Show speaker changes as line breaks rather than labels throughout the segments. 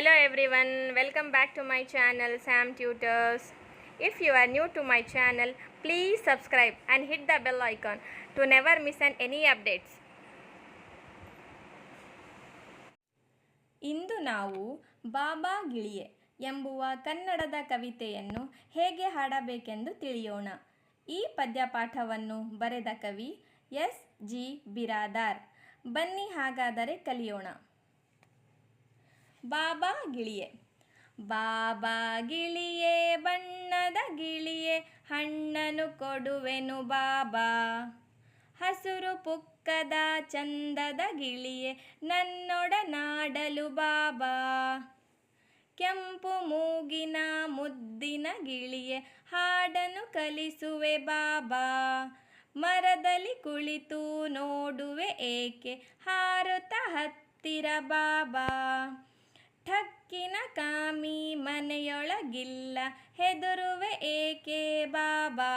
Hello everyone, welcome back to my channel Sam Tutors. If you are new to my channel, please subscribe and hit the bell icon to never miss any updates. ಇಂದು ನಾವು ಬಾಬಾ ಗಿಳಿಯೆ ಎಂಬುವ ಕನ್ನಡದ ಕವಿತೆಯನ್ನು ಹೇಗೆ ಹಾಡಬೇಕೆಂದು ತಿಳಿಯೋಣ. ಈ ಪದ್ಯಪಾಠವನ್ನು ಬರೆದ ಕವಿ SG. Biradar. ಬನ್ನಿ ಹಾಗಾದರೆ ಕಲಿಯೋಣ. ಬಾಬಾ ಗಿಳಿಯೆ. ಬಾಬಾ ಗಿಳಿಯೇ ಬಣ್ಣದ ಗಿಳಿಯೇ, ಹಣ್ಣನು ಕೊಡುವೆನು ಬಾಬಾ. ಹಸುರು ಪುಕ್ಕದ ಚಂದದ ಗಿಳಿಯೇ, ನನ್ನೊಡನಾಡಲು ಬಾಬಾ. ಕೆಂಪು ಮೂಗಿನ ಮುದ್ದಿನ ಗಿಳಿಯೇ, ಹಾಡನ್ನು ಕಲಿಸುವೆ ಬಾಬಾ. ಮರದಲ್ಲಿ ಕುಳಿತು ನೋಡುವೆ ಏಕೆ, ಹಾರುತ್ತ ಹತ್ತಿರ ಬಾಬಾ. ಠಕ್ಕಿನ ಕಾಮಿ ಮನೆಯೊಳಗಿಲ್ಲ, ಹೆದರುವೆ ಏಕೆ ಬಾಬಾ.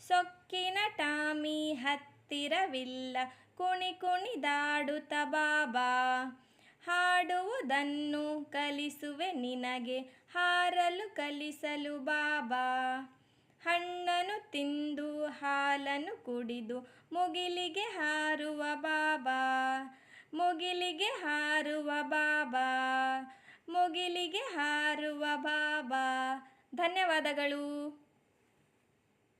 ಸೊಕ್ಕಿನ ಟಾಮಿ ಹತ್ತಿರವಿಲ್ಲ, ಕುಣಿ ಕುಣಿದಾಡುತ್ತ ಬಾಬಾ. ಹಾಡುವುದನ್ನು ಕಲಿಸುವೆ ನಿನಗೆ, ಹಾರಲು ಕಲಿಸಲು ಬಾಬಾ. ಹಣ್ಣನ್ನು ತಿಂದು ಹಾಲನ್ನು ಕುಡಿದು, ಮುಗಿಲಿಗೆ ಹಾರುವ ಬಾಬಾ. ಮುಗಿಲಿಗೆ ಹಾರುವ ಬಾಬಾ, ಮುಗಿಲಿಗೆ ಹಾರುವ ಬಾಬಾ. ಧನ್ಯವಾದಗಳು.